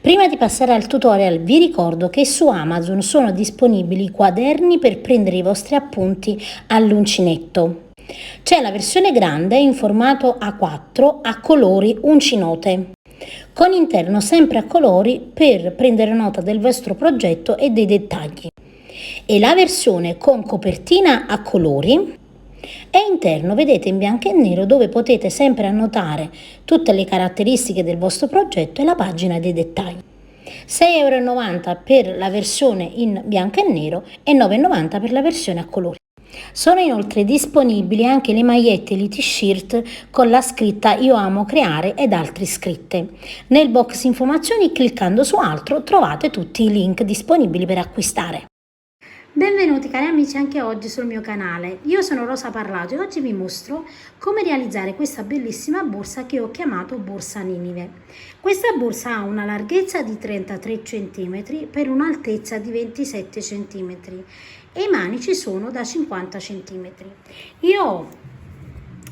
Prima di passare al tutorial vi ricordo che su Amazon sono disponibili quaderni per prendere i vostri appunti all'uncinetto. C'è la versione grande in formato A4 a colori uncinote, con interno sempre a colori per prendere nota del vostro progetto e dei dettagli, e la versione con copertina a colori e interno vedete in bianco e nero, dove potete sempre annotare tutte le caratteristiche del vostro progetto e la pagina dei dettagli. 6,90 € per la versione in bianco e nero e 9,90 € per la versione a colori. Sono inoltre disponibili anche le magliette e le t-shirt con la scritta "Io amo creare" ed altre scritte. Nel box informazioni, cliccando su altro, trovate tutti i link disponibili per acquistare. Benvenuti cari amici anche oggi sul mio canale. Io sono Rosa Parlato e oggi vi mostro come realizzare questa bellissima borsa che ho chiamato borsa Ninive. Questa borsa ha una larghezza di 33 cm per un'altezza di 27 cm e i manici sono da 50 cm. Io ho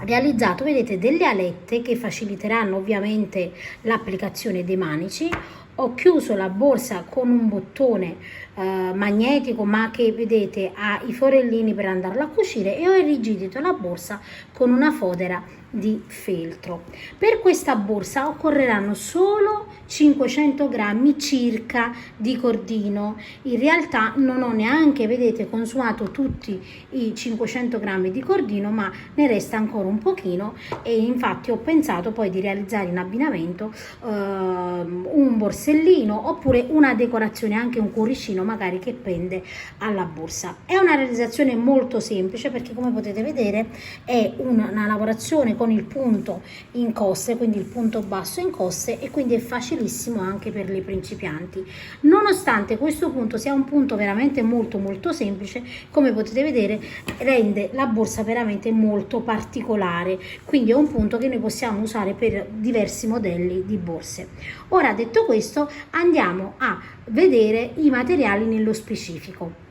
realizzato, vedete, delle alette che faciliteranno ovviamente l'applicazione dei manici. Ho chiuso la borsa con un bottone magnetico, ma che vedete ha i forellini per andarlo a cucire, e ho irrigidito la borsa con una fodera di feltro. Per questa borsa occorreranno solo 500 grammi circa di cordino. In realtà non ho neanche, vedete, consumato tutti i 500 grammi di cordino, ma ne resta ancora un pochino, e infatti ho pensato poi di realizzare in abbinamento un borsellino oppure una decorazione, anche un cuoricino magari che pende alla borsa. È una realizzazione molto semplice perché, come potete vedere, è una lavorazione con il punto in coste, quindi il punto basso in coste, e quindi è facilissimo anche per le principianti. Nonostante questo punto sia un punto veramente molto semplice, come potete vedere rende la borsa veramente molto particolare, quindi è un punto che noi possiamo usare per diversi modelli di borse. Ora, detto questo, andiamo a vedere i materiali nello specifico.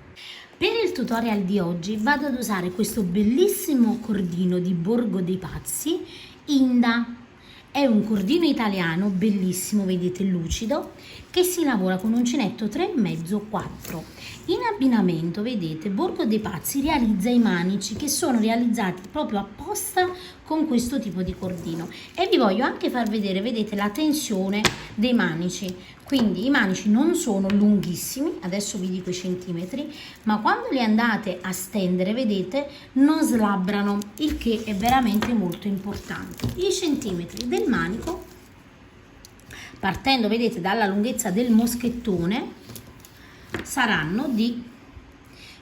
Per il tutorial di oggi vado ad usare questo bellissimo cordino di Borgo dei Pazzi Inda. È un cordino italiano bellissimo, vedete, lucido, che si lavora con uncinetto 3,5-4. In abbinamento, vedete, Borgo dei Pazzi realizza i manici che sono realizzati proprio apposta con questo tipo di cordino, e vi voglio anche far vedere, vedete, la tensione dei manici. Quindi i manici non sono lunghissimi, adesso vi dico i centimetri, ma quando li andate a stendere, vedete, non slabbrano, il che è veramente molto importante. I centimetri del manico, partendo, vedete, dalla lunghezza del moschettone, saranno di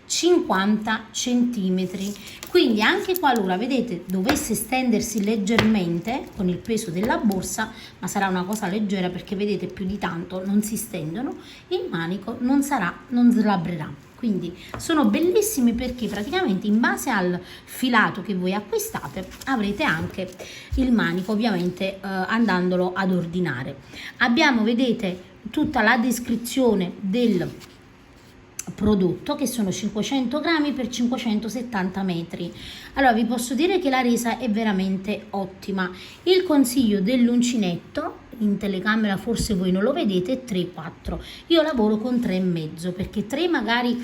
50 centimetri. Quindi anche qualora, vedete, dovesse stendersi leggermente con il peso della borsa, ma sarà una cosa leggera perché vedete più di tanto non si stendono, il manico non slabbrerà. Quindi sono bellissimi perché praticamente in base al filato che voi acquistate avrete anche il manico, ovviamente andandolo ad ordinare. Abbiamo, vedete, tutta la descrizione del prodotto, che sono 500 grammi per 570 metri. Allora vi posso dire che la resa è veramente ottima. Il consiglio dell'uncinetto, in telecamera forse voi non lo vedete, è 3-4. Io lavoro con 3,5 perché 3 magari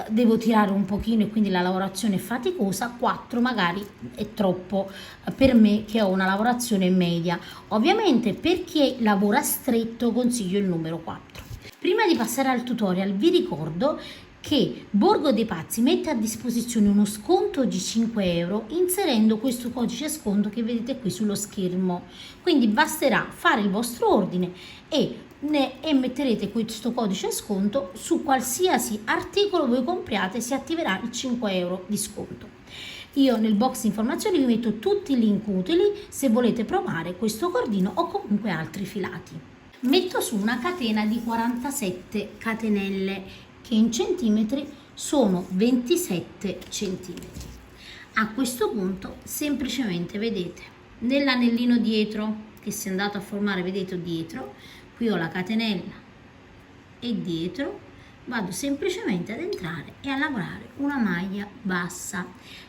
devo tirare un pochino e quindi la lavorazione è faticosa, 4 magari è troppo per me che ho una lavorazione media. Ovviamente per chi lavora stretto consiglio il numero 4. Prima di passare al tutorial vi ricordo che Borgo dei Pazzi mette a disposizione uno sconto di 5 euro inserendo questo codice sconto che vedete qui sullo schermo. Quindi basterà fare il vostro ordine e metterete questo codice sconto su qualsiasi articolo voi compriate, si attiverà il 5 euro di sconto. Io nel box informazioni vi metto tutti i link utili se volete provare questo cordino o comunque altri filati. Metto su una catena di 47 catenelle che in centimetri sono 27 centimetri. A questo punto semplicemente, vedete, nell'anellino dietro che si è andato a formare, vedete dietro, qui ho la catenella e dietro vado semplicemente ad entrare e a lavorare una maglia bassa.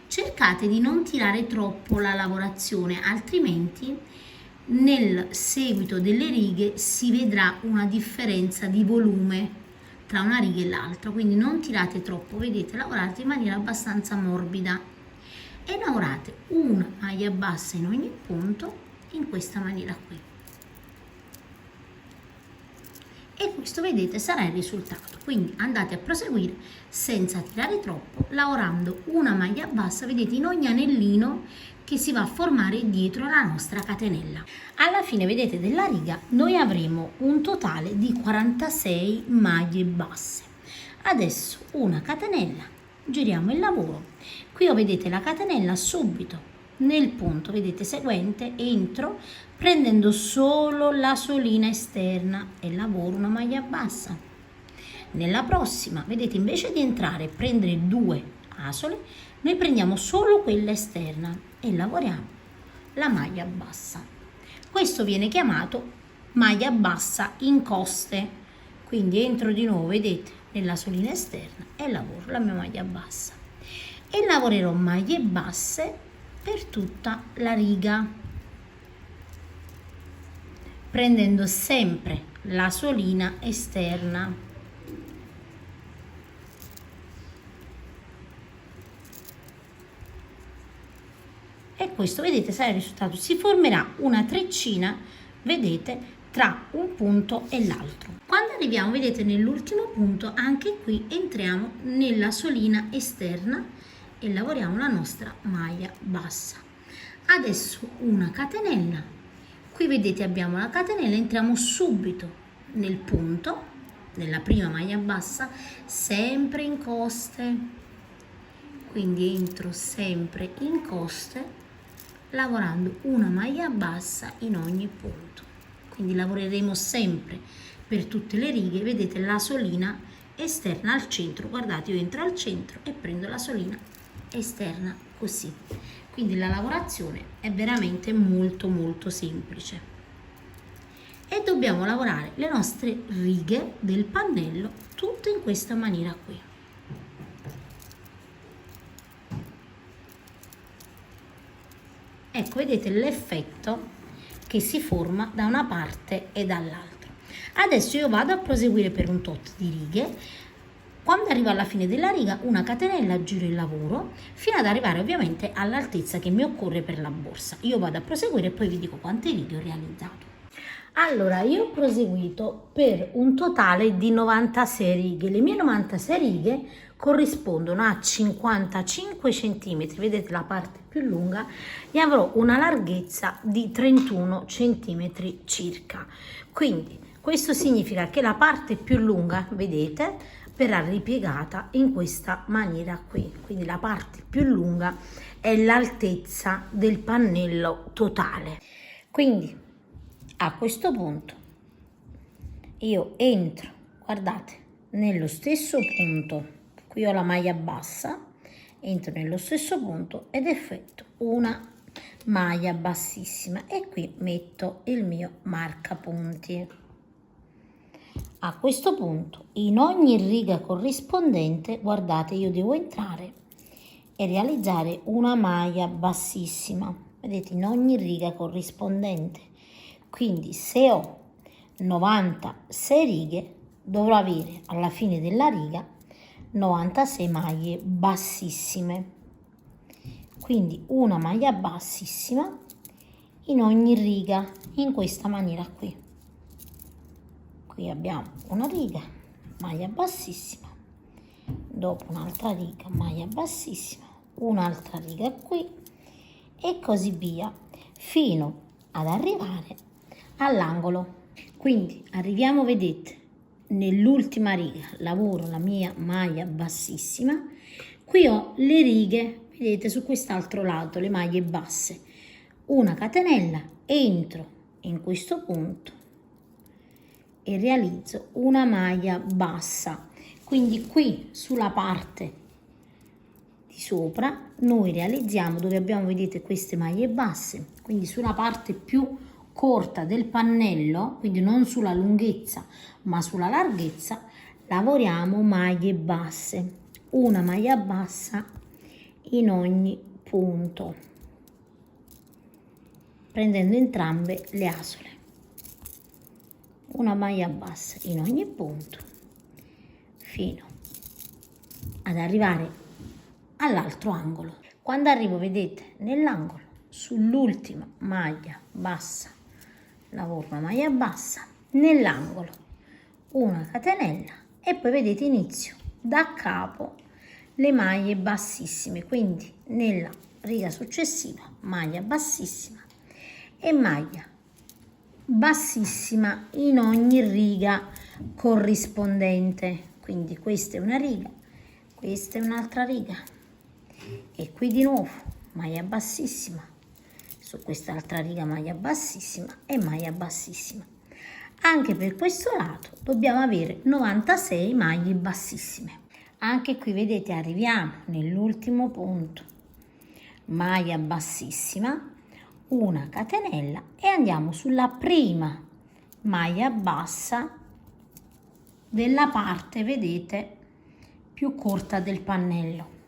Cercate di non tirare troppo la lavorazione, altrimenti nel seguito delle righe si vedrà una differenza di volume tra una riga e l'altra, quindi non tirate troppo, vedete, lavorate in maniera abbastanza morbida e lavorate una maglia bassa in ogni punto in questa maniera qui. E questo, vedete, sarà il risultato. Quindi andate a proseguire senza tirare troppo, lavorando una maglia bassa, vedete, in ogni anellino che si va a formare dietro la nostra catenella. Alla fine, vedete, della riga noi avremo un totale di 46 maglie basse. Adesso una catenella, giriamo il lavoro. Qui vedete la catenella, subito nel punto, vedete, seguente, entro prendendo solo la solina esterna e lavoro una maglia bassa. Nella prossima, vedete, invece di entrare e prendere 2 asole, noi prendiamo solo quella esterna e lavoriamo la maglia bassa. Questo viene chiamato maglia bassa in coste, quindi entro di nuovo, vedete, nella solina esterna e lavoro la mia maglia bassa e lavorerò maglie basse per tutta la riga, prendendo sempre la solina esterna. E questo, vedete, sarà il risultato. Si formerà una treccina, vedete, tra un punto e l'altro. Quando arriviamo, vedete, nell'ultimo punto, anche qui entriamo nella solina esterna e lavoriamo la nostra maglia bassa. Adesso una catenella, qui vedete abbiamo la catenella, entriamo subito nel punto, nella prima maglia bassa, sempre in coste, quindi entro sempre in coste, lavorando una maglia bassa in ogni punto. Quindi lavoreremo sempre per tutte le righe, vedete la solina esterna al centro, guardate, io entro al centro e prendo la solina esterna così. Quindi la lavorazione è veramente molto semplice e dobbiamo lavorare le nostre righe del pannello tutte in questa maniera qui. Ecco, vedete l'effetto che si forma da una parte e dall'altra. Adesso io vado a proseguire per un tot di righe. Quando arrivo alla fine della riga, una catenella, giro il lavoro fino ad arrivare ovviamente all'altezza che mi occorre per la borsa. Io vado a proseguire e poi vi dico quante righe ho realizzato. Allora, io ho proseguito per un totale di 96 righe. Le mie 96 righe corrispondono a 55 cm, vedete la parte più lunga, e avrò una larghezza di 31 cm circa. Quindi questo significa che la parte più lunga, vedete, verrà ripiegata in questa maniera qui. Quindi la parte più lunga è l'altezza del pannello totale. Quindi a questo punto io entro, guardate, nello stesso punto, qui ho la maglia bassa, entro nello stesso punto ed effetto una maglia bassissima e qui metto il mio marcapunti. A questo punto in ogni riga corrispondente, guardate, io devo entrare e realizzare una maglia bassissima, vedete, in ogni riga corrispondente. Quindi se ho 96 righe dovrò avere alla fine della riga 96 maglie bassissime, quindi una maglia bassissima in ogni riga in questa maniera qui. Qui abbiamo una riga, maglia bassissima, dopo un'altra riga, maglia bassissima, un'altra riga qui e così via fino ad arrivare all'angolo. Quindi arriviamo, vedete, nell'ultima riga, lavoro la mia maglia bassissima, qui ho le righe, vedete, su quest'altro lato le maglie basse, una catenella, entro in questo punto e realizzo una maglia bassa. Quindi qui sulla parte di sopra noi realizziamo, dove abbiamo, vedete, queste maglie basse, quindi sulla parte più corta del pannello, quindi non sulla lunghezza ma sulla larghezza, lavoriamo maglie basse, una maglia bassa in ogni punto. prendendo entrambe le asole, una maglia bassa in ogni punto fino ad arrivare all'altro angolo. Quando arrivo, vedete, nell'angolo, sull'ultima maglia bassa lavoro una maglia bassa, nell'angolo una catenella e poi vedete inizio da capo le maglie bassissime, quindi nella riga successiva maglia bassissima e maglia bassissima in ogni riga corrispondente. Quindi questa è una riga, questa è un'altra riga e qui di nuovo maglia bassissima, su quest'altra riga maglia bassissima e maglia bassissima. Anche per questo lato dobbiamo avere 96 maglie bassissime. Anche qui vedete arriviamo nell'ultimo punto, maglia bassissima, una catenella e andiamo sulla prima maglia bassa della parte, vedete, più corta del pannello.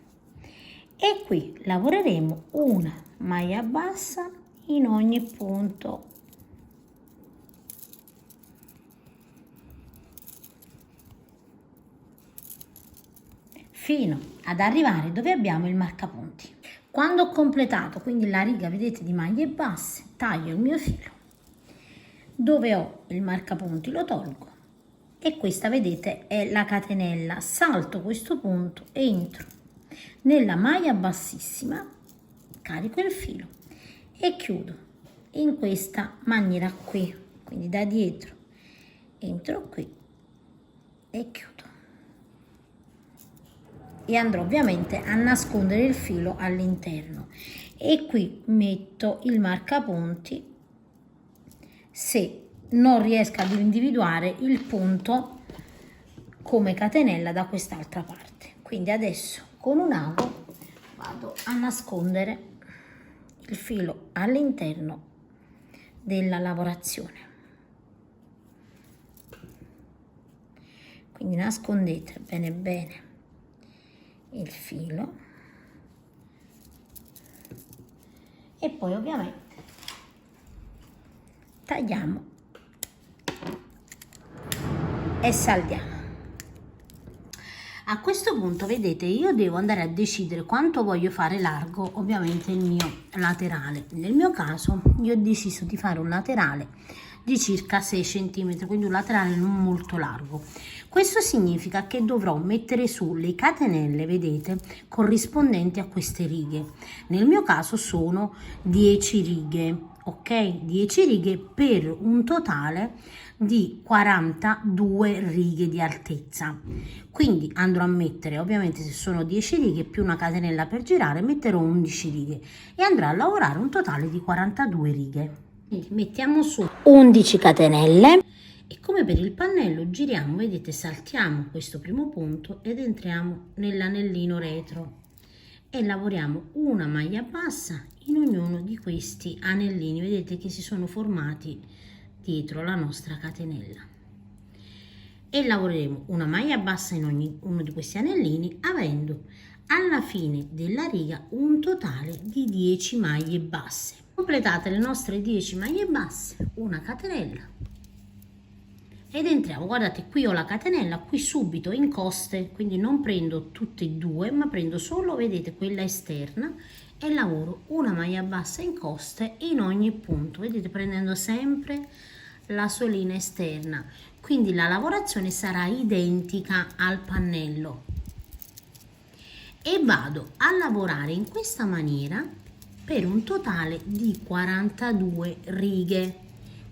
E qui lavoreremo una maglia bassa in ogni punto. Fino ad arrivare dove abbiamo il marcapunti. Quando ho completato quindi la riga, vedete, di maglie basse, taglio il mio filo, dove ho il marcapunti lo tolgo e questa, vedete, è la catenella. Salto questo punto, entro nella maglia bassissima, carico il filo e chiudo in questa maniera qui, quindi da dietro entro qui e chiudo. E andrò ovviamente a nascondere il filo all'interno e qui metto il marcapunti se non riesco ad individuare il punto come catenella da quest'altra parte. Quindi adesso con un ago vado a nascondere il filo all'interno della lavorazione. Quindi nascondete bene bene il filo e poi ovviamente tagliamo e saldiamo. A questo punto, vedete, io devo andare a decidere quanto voglio fare largo ovviamente il mio laterale. Nel mio caso io ho deciso di fare un laterale di circa 6 cm, quindi un laterale non molto largo. Questo significa che dovrò mettere su le catenelle, vedete, corrispondenti a queste righe. Nel mio caso sono 10 righe, ok? 10 righe per un totale di 42 righe di altezza. Quindi andrò a mettere, ovviamente, se sono 10 righe più una catenella per girare, metterò 11 righe e andrò a lavorare un totale di 42 righe. Quindi mettiamo su 11 catenelle e come per il pannello giriamo, vedete, saltiamo questo primo punto ed entriamo nell'anellino retro e lavoriamo una maglia bassa in ognuno di questi anellini, vedete che si sono formati dietro la nostra catenella, e lavoreremo una maglia bassa in ognuno di questi anellini, avendo alla fine della riga un totale di 10 maglie basse. Completate le nostre 10 maglie basse, una catenella ed entriamo. Guardate, qui ho la catenella, qui subito in coste, quindi non prendo tutte e due ma prendo solo, vedete, quella esterna e lavoro una maglia bassa in coste in ogni punto, vedete, prendendo sempre la solina esterna. Quindi la lavorazione sarà identica al pannello e vado a lavorare in questa maniera per un totale di 42 righe.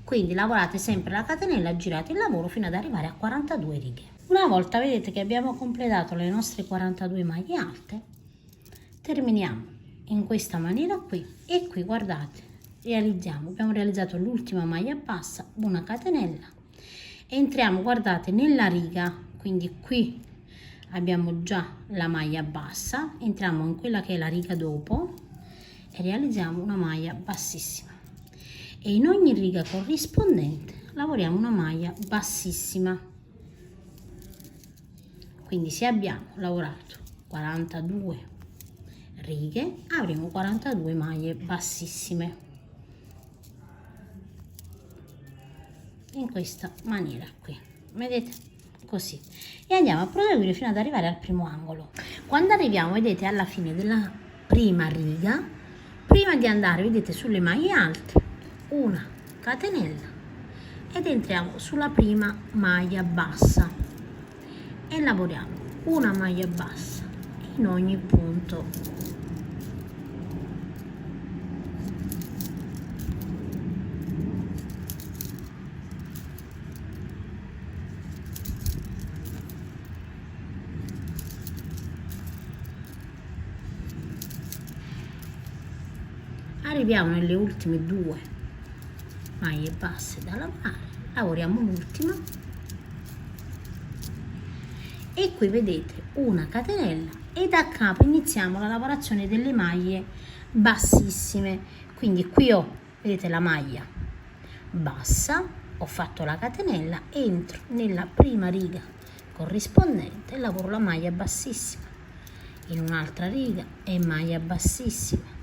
Quindi lavorate sempre la catenella, girate il lavoro fino ad arrivare a 42 righe. Una volta, vedete, che abbiamo completato le nostre 42 maglie alte, terminiamo in questa maniera qui e qui, guardate, abbiamo realizzato l'ultima maglia bassa, una catenella, entriamo, guardate, nella riga, quindi qui abbiamo già la maglia bassa, entriamo in quella che è la riga dopo e realizziamo una maglia bassissima e in ogni riga corrispondente lavoriamo una maglia bassissima. Quindi se abbiamo lavorato 42 righe avremo 42 maglie bassissime. in questa maniera qui, vedete, così, e andiamo a proseguire fino ad arrivare al primo angolo. Quando arriviamo, vedete, alla fine della prima riga, prima di andare, vedete, sulle maglie alte, una catenella ed entriamo sulla prima maglia bassa e lavoriamo una maglia bassa in ogni punto. Arriviamo nelle ultime due maglie basse da lavare, lavoriamo l'ultima e qui vedete una catenella e da capo iniziamo la lavorazione delle maglie bassissime. Quindi qui ho, vedete, la maglia bassa, ho fatto la catenella, entro nella prima riga corrispondente e lavoro la maglia bassissima, in un'altra riga e maglia bassissima,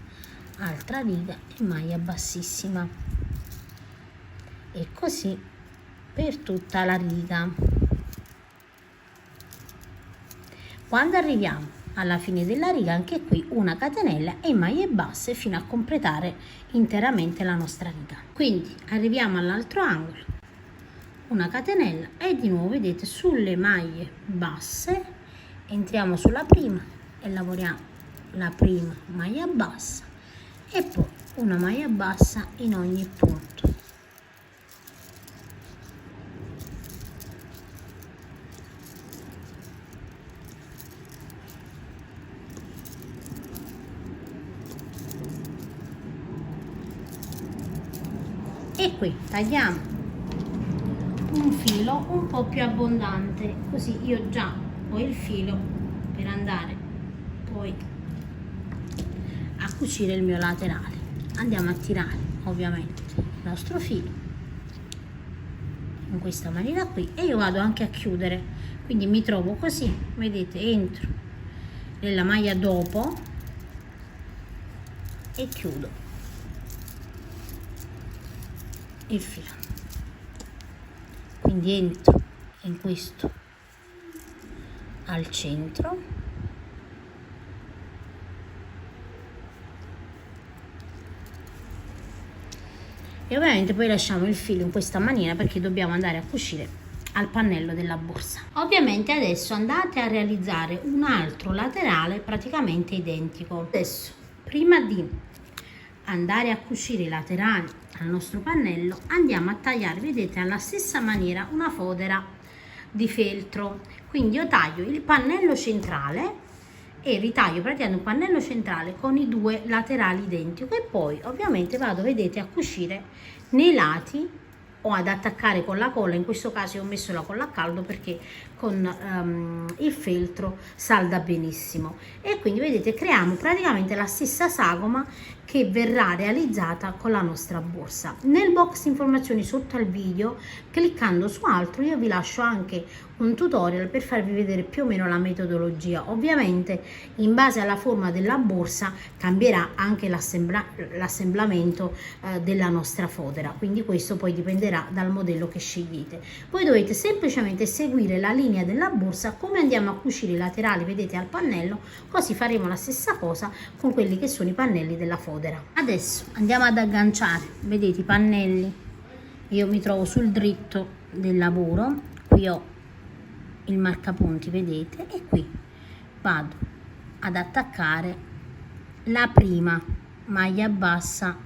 altra riga e maglia bassissima, e così per tutta la riga. Quando arriviamo alla fine della riga, anche qui una catenella e maglie basse fino a completare interamente la nostra riga. Quindi arriviamo all'altro angolo, una catenella e di nuovo, vedete, sulle maglie basse entriamo sulla prima e lavoriamo la prima maglia bassa e poi una maglia bassa in ogni punto. E qui tagliamo un filo un po' più abbondante, così io già ho il filo per andare poi a cucire il mio laterale. Andiamo a tirare ovviamente il nostro filo in questa maniera qui e io vado anche a chiudere, quindi mi trovo così, vedete, entro nella maglia dopo e chiudo il filo, quindi entro in questo al centro e ovviamente poi lasciamo il filo in questa maniera perché dobbiamo andare a cucire al pannello della borsa. Ovviamente adesso andate a realizzare un altro laterale praticamente identico. Adesso, prima di andare a cucire i laterali al nostro pannello, andiamo a tagliare, vedete, alla stessa maniera una fodera di feltro. Quindi io taglio il pannello centrale e ritaglio praticamente un pannello centrale con i due laterali identici e poi ovviamente vado, vedete, a cucire nei lati o ad attaccare con la colla. In questo caso io ho messo la colla a caldo perché con il feltro salda benissimo, e quindi vedete creiamo praticamente la stessa sagoma che verrà realizzata con la nostra borsa. Nel box informazioni sotto al video, cliccando su altro, io vi lascio anche un tutorial per farvi vedere più o meno la metodologia. Ovviamente in base alla forma della borsa cambierà anche l'assemblamento della nostra fodera, quindi questo poi dipenderà dal modello che scegliete. Voi dovete semplicemente seguire la linea della borsa come andiamo a cucire i laterali, vedete, al pannello, così faremo la stessa cosa con quelli che sono i pannelli della fodera. Adesso andiamo ad agganciare, vedete, i pannelli. Io mi trovo sul dritto del lavoro, qui ho il marcapunti, vedete, e qui vado ad attaccare la prima maglia bassa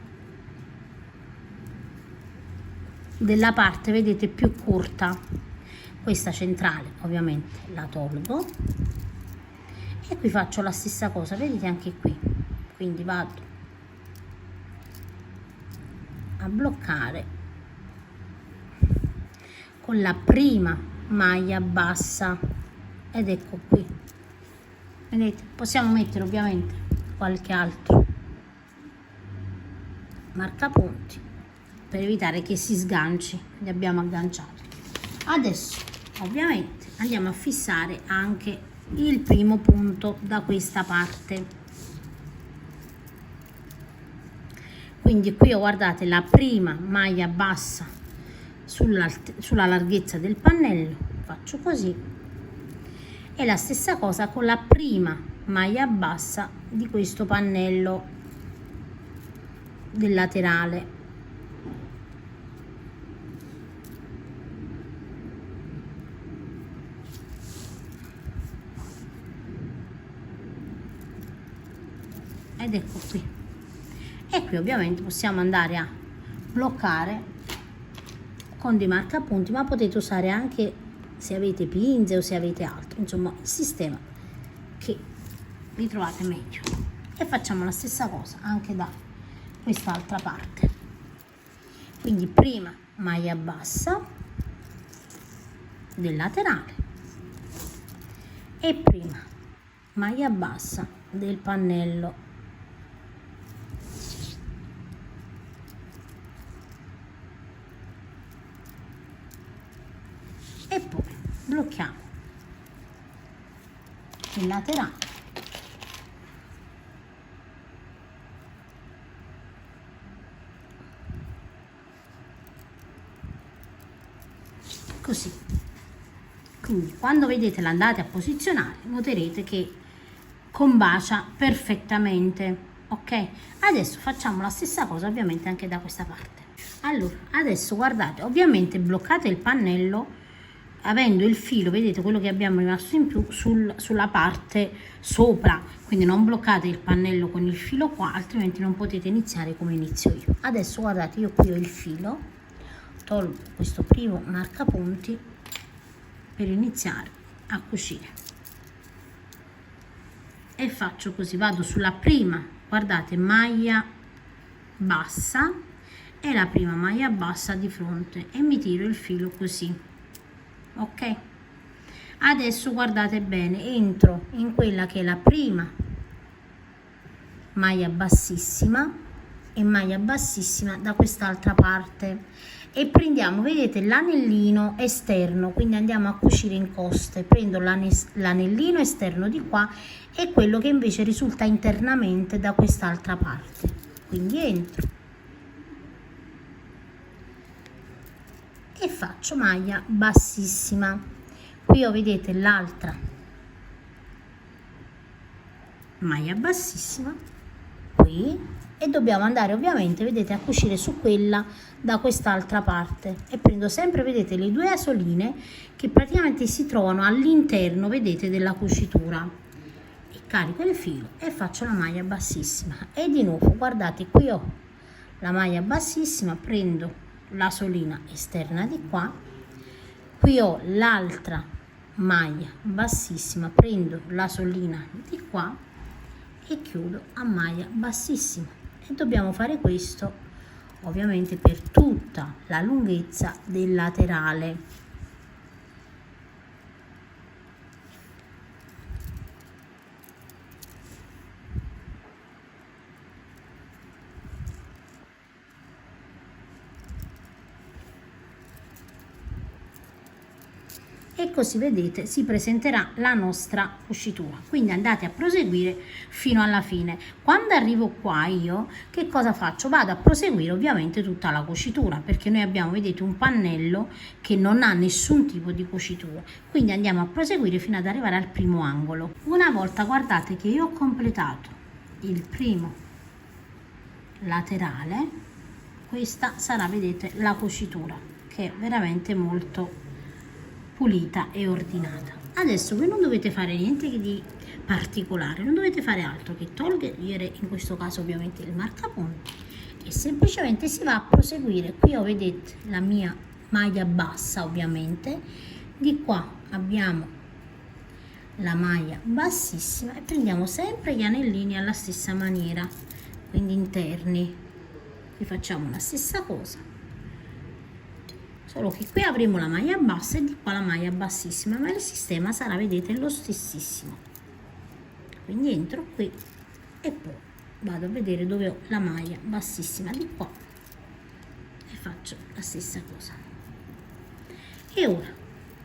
della parte, vedete, più corta. Questa centrale ovviamente la tolgo e qui faccio la stessa cosa, vedete, anche qui. Quindi vado a bloccare con la prima maglia bassa ed ecco qui, vedete. Possiamo mettere ovviamente qualche altro marcapunti per evitare che si sganci. Li abbiamo agganciati. Adesso ovviamente andiamo a fissare anche il primo punto da questa parte, quindi qui ho, guardate, la prima maglia bassa sulla larghezza del pannello, faccio così, e la stessa cosa con la prima maglia bassa di questo pannello del laterale. Ed ecco qui, e qui ovviamente possiamo andare a bloccare con dei marcapunti, ma potete usare anche se avete pinze o se avete altro, insomma il sistema che vi trovate meglio. E facciamo la stessa cosa anche da quest'altra parte, quindi prima maglia bassa del laterale e prima maglia bassa del pannello. E poi blocchiamo il laterale, così. Quindi quando vedete l'andate a posizionare noterete che combacia perfettamente, ok? Adesso facciamo la stessa cosa ovviamente anche da questa parte. Allora adesso guardate, ovviamente bloccate il pannello avendo il filo, vedete quello che abbiamo rimasto in più sulla parte sopra, quindi non bloccate il pannello con il filo qua, altrimenti non potete iniziare come inizio io. Adesso guardate, io qui ho il filo, tolgo questo primo marcapunti per iniziare a cucire e faccio così, vado sulla prima, guardate, maglia bassa e la prima maglia bassa di fronte e mi tiro il filo così. Ok, adesso guardate bene, entro in quella che è la prima maglia bassissima e maglia bassissima da quest'altra parte e prendiamo, vedete, l'anellino esterno, quindi andiamo a cucire in coste, prendo l'anellino esterno di qua e quello che invece risulta internamente da quest'altra parte, quindi entro e faccio maglia bassissima. Qui ho, vedete, l'altra maglia bassissima qui e dobbiamo andare ovviamente, vedete, a cucire su quella da quest'altra parte e prendo sempre, vedete, le due asoline che praticamente si trovano all'interno, vedete, della cucitura e carico il filo e faccio la maglia bassissima e di nuovo guardate, qui ho la maglia bassissima, prendo la solina esterna di qua, qui ho l'altra maglia bassissima, prendo la solina di qua e chiudo a maglia bassissima e dobbiamo fare questo ovviamente per tutta la lunghezza del laterale. E così, vedete, si presenterà la nostra cucitura, quindi andate a proseguire fino alla fine. Quando arrivo qua io che cosa faccio? Vado a proseguire ovviamente tutta la cucitura, perché noi abbiamo, vedete, un pannello che non ha nessun tipo di cucitura, quindi andiamo a proseguire fino ad arrivare al primo angolo. Una volta, guardate, che io ho completato il primo laterale, questa sarà, vedete, la cucitura, che è veramente molto pulita e ordinata. Adesso voi non dovete fare niente di particolare, non dovete fare altro che togliere, in questo caso ovviamente, il marcapunti e semplicemente si va a proseguire. Qui ho, vedete, la mia maglia bassa, ovviamente di qua abbiamo la maglia bassissima e prendiamo sempre gli anellini alla stessa maniera, quindi interni. Qui facciamo la stessa cosa, solo che qui avremo la maglia bassa e di qua la maglia bassissima, ma il sistema sarà, vedete, lo stessissimo. Quindi entro qui e poi vado a vedere dove ho la maglia bassissima di qua e faccio la stessa cosa. E ora,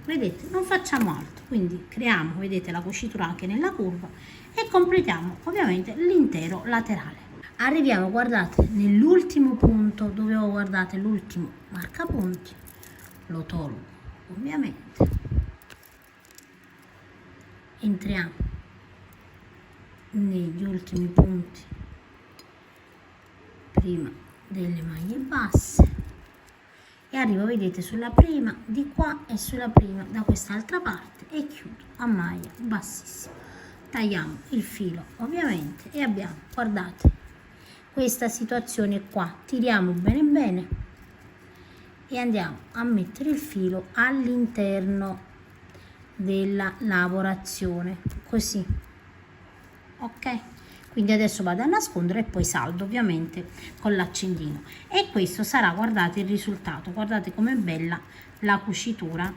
vedete, non facciamo altro, quindi creiamo, vedete, la cucitura anche nella curva e completiamo ovviamente l'intero laterale. Arriviamo, guardate, nell'ultimo punto dove ho, guardate, l'ultimo marcapunti. lo tolgo ovviamente, entriamo negli ultimi punti prima delle maglie basse e arrivo, vedete, sulla prima di qua e sulla prima da quest'altra parte e chiudo a maglia bassissima. Tagliamo il filo ovviamente e abbiamo, guardate, questa situazione qua, tiriamo bene bene e andiamo a mettere il filo all'interno della lavorazione, così, ok? Quindi adesso vado a nascondere e poi saldo ovviamente con l'accendino e questo sarà, guardate il risultato, guardate com'è bella la cucitura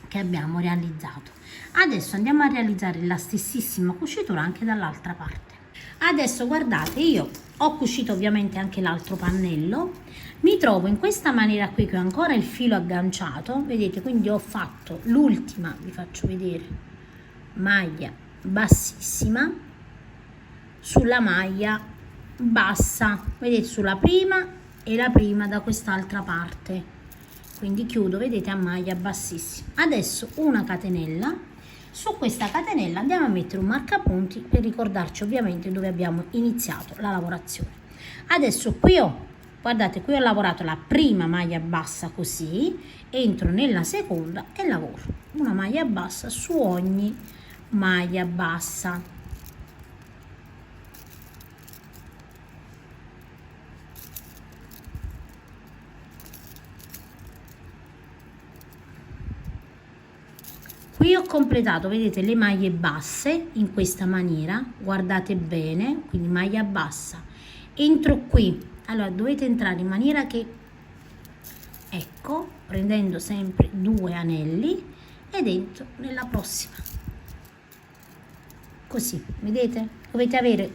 che abbiamo realizzato. Adesso andiamo a realizzare la stessissima cucitura anche dall'altra parte. Adesso guardate, io ho cucito ovviamente anche l'altro pannello, mi trovo in questa maniera qui che ho ancora il filo agganciato, vedete, quindi ho fatto l'ultima, vi faccio vedere, maglia bassissima sulla maglia bassa, vedete, sulla prima e la prima da quest'altra parte, quindi chiudo, vedete, a maglia bassissima. Adesso una catenella, su questa catenella andiamo a mettere un marcapunti per ricordarci ovviamente dove abbiamo iniziato la lavorazione. Adesso qui ho, guardate, qui ho lavorato la prima maglia bassa così, entro nella seconda e lavoro una maglia bassa su ogni maglia bassa. Qui ho completato, vedete, le maglie basse in questa maniera, guardate bene, quindi maglia bassa, entro qui, allora dovete entrare in maniera che, ecco, prendendo sempre 2 anelli ed entro nella prossima, così, vedete, dovete avere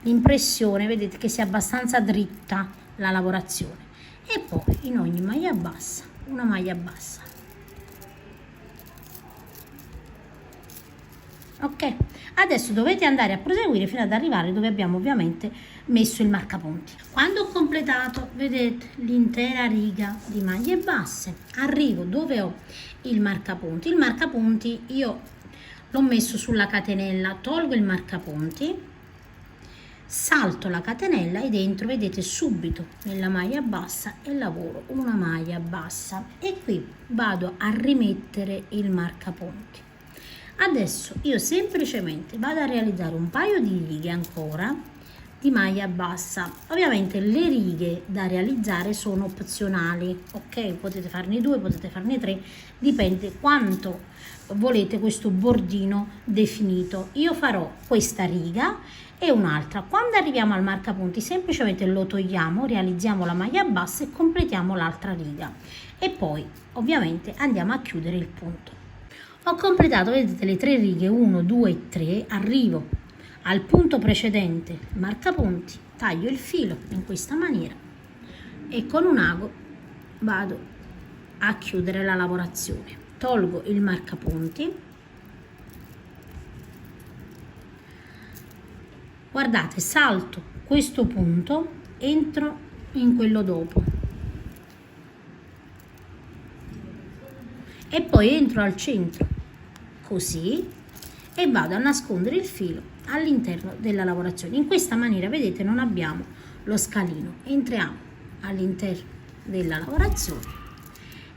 l'impressione, vedete, che sia abbastanza dritta la lavorazione e poi in ogni maglia bassa una maglia bassa. Ok, adesso dovete andare a proseguire fino ad arrivare dove abbiamo ovviamente messo il marcapunti. Quando ho completato, vedete, l'intera riga di maglie basse, arrivo dove ho il marcapunti. Il marcapunti io l'ho messo sulla catenella, tolgo il marcapunti, salto la catenella e dentro, vedete, subito nella maglia bassa e lavoro una maglia bassa e qui vado a rimettere il marcapunti. Adesso io semplicemente vado a realizzare un paio di righe ancora di maglia bassa. Ovviamente le righe da realizzare sono opzionali, ok? Potete farne 2, potete farne 3, dipende quanto volete questo bordino definito. Io farò questa riga e un'altra. Quando arriviamo al marcapunti semplicemente lo togliamo, realizziamo la maglia bassa e completiamo l'altra riga e poi ovviamente andiamo a chiudere il punto. Ho completato, vedete, le 3 righe 1, 2 e 3, arrivo al punto precedente, marcapunti, taglio il filo in questa maniera e con un ago vado a chiudere la lavorazione. Tolgo il marcapunti, guardate, salto questo punto, entro in quello dopo e poi entro al centro così e vado a nascondere il filo all'interno della lavorazione. In questa maniera, vedete, non abbiamo lo scalino. Entriamo all'interno della lavorazione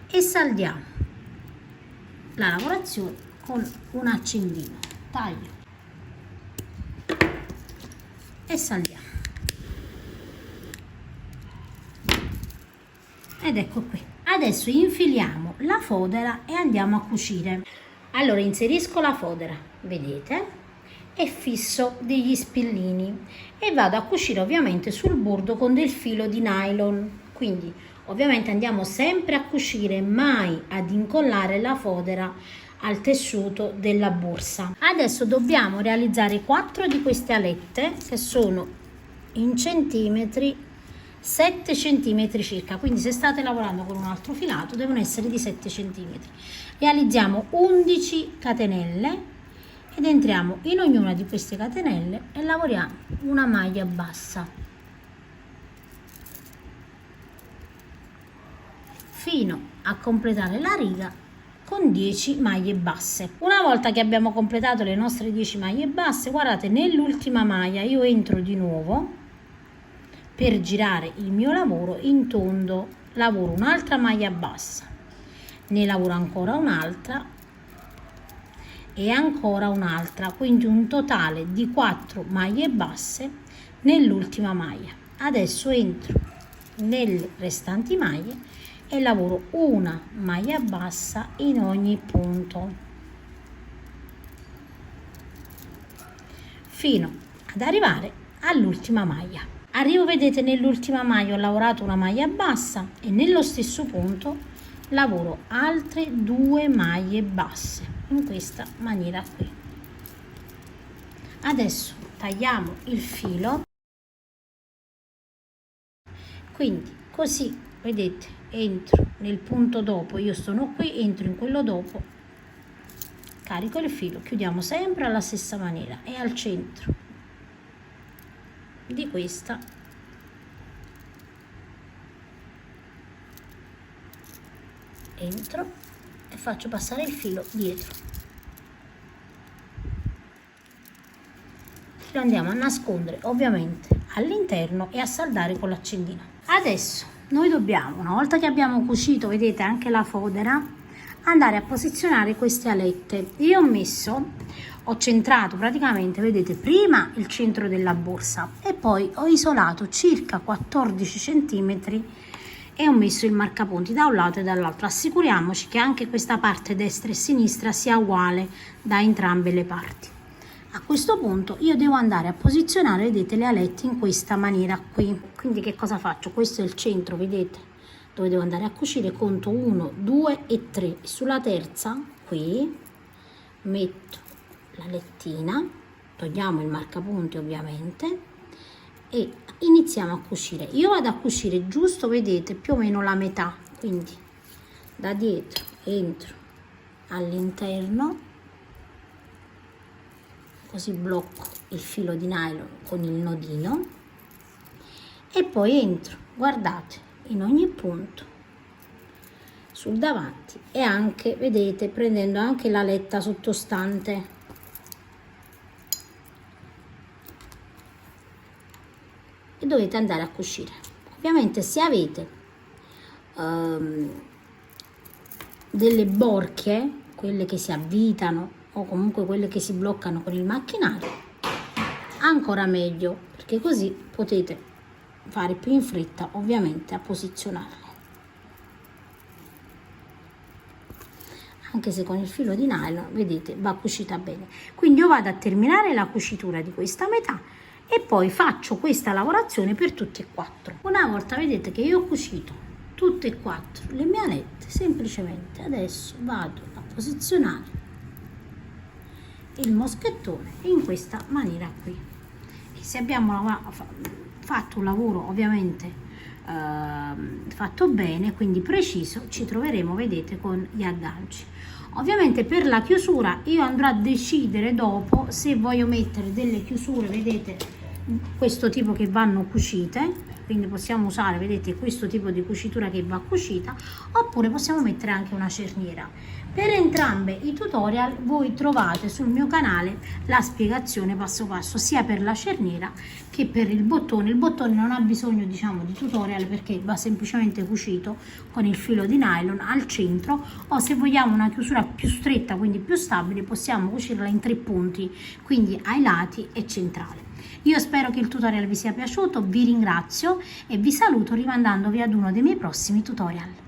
e saldiamo la lavorazione con un accendino, taglio e saldiamo ed ecco qui. Adesso infiliamo la fodera e andiamo a cucire. Allora inserisco la fodera, vedete, e fisso degli spillini e vado a cucire ovviamente sul bordo con del filo di nylon. Quindi ovviamente andiamo sempre a cucire, mai ad incollare la fodera al tessuto della borsa. Adesso dobbiamo realizzare 4 di queste alette che sono in centimetri, 7 cm circa, quindi se state lavorando con un altro filato devono essere di 7 cm. Realizziamo 11 catenelle ed entriamo in ognuna di queste catenelle e lavoriamo una maglia bassa. fino a completare la riga con 10 maglie basse. Una volta che abbiamo completato le nostre 10 maglie basse, guardate, nell'ultima maglia io entro di nuovo per girare il mio lavoro in tondo, lavoro un'altra maglia bassa, ne lavoro ancora un'altra e ancora un'altra, quindi un totale di 4 maglie basse nell'ultima maglia. Adesso entro nelle restanti maglie e lavoro una maglia bassa in ogni punto fino ad arrivare all'ultima maglia. Arrivo, vedete, nell'ultima maglia ho lavorato una maglia bassa e nello stesso punto lavoro altre 2 maglie basse in questa maniera qui. Adesso tagliamo il filo, quindi così, vedete, entro nel punto dopo, io sono qui, entro in quello dopo, carico il filo, chiudiamo sempre alla stessa maniera e al centro di questa entro e faccio passare il filo dietro, lo andiamo a nascondere ovviamente all'interno e a saldare con l'accendino. Adesso noi dobbiamo, una volta che abbiamo cucito, vedete, anche la fodera, andare a posizionare queste alette. Io ho centrato praticamente, vedete, prima il centro della borsa e poi ho isolato circa 14 centimetri e ho messo il marcapunti da un lato e dall'altro. Assicuriamoci che anche questa parte destra e sinistra sia uguale da entrambe le parti. A questo punto io devo andare a posizionare, vedete, le alette in questa maniera qui. Quindi che cosa faccio? Questo è il centro, vedete, dove devo andare a cucire. Conto 1, 2 e 3 e sulla terza qui metto la lettina, togliamo il marcapunti ovviamente e iniziamo a cucire. Io vado a cucire giusto, vedete, più o meno la metà, quindi da dietro entro all'interno, così blocco il filo di nylon con il nodino e poi entro, guardate, in ogni punto sul davanti e anche, vedete, prendendo anche la letta sottostante. E dovete andare a cucire. Ovviamente se avete delle borchie, quelle che si avvitano o comunque quelle che si bloccano con il macchinario, ancora meglio, perché così potete fare più in fretta ovviamente a posizionarle, anche se con il filo di nylon, vedete, va cucita bene. Quindi io vado a terminare la cucitura di questa metà e poi faccio questa lavorazione per tutte e 4. Una volta, vedete, che io ho cucito tutte e 4 le mie alette, semplicemente adesso vado a posizionare il moschettone in questa maniera qui. E se abbiamo fatto un lavoro ovviamente fatto bene, quindi preciso, ci troveremo, vedete, con gli agganci. Ovviamente per la chiusura io andrò a decidere dopo se voglio mettere delle chiusure, vedete, questo tipo che vanno cucite, quindi possiamo usare, vedete, questo tipo di cucitura che va cucita, oppure possiamo mettere anche una cerniera. Per entrambe i tutorial voi trovate sul mio canale la spiegazione passo passo, sia per la cerniera che per il bottone. Il bottone non ha bisogno, diciamo, di tutorial perché va semplicemente cucito con il filo di nylon al centro, o se vogliamo una chiusura più stretta, quindi più stabile, possiamo cucirla in 3 punti, quindi ai lati e centrale. Io spero che il tutorial vi sia piaciuto, vi ringrazio e vi saluto rimandandovi ad uno dei miei prossimi tutorial.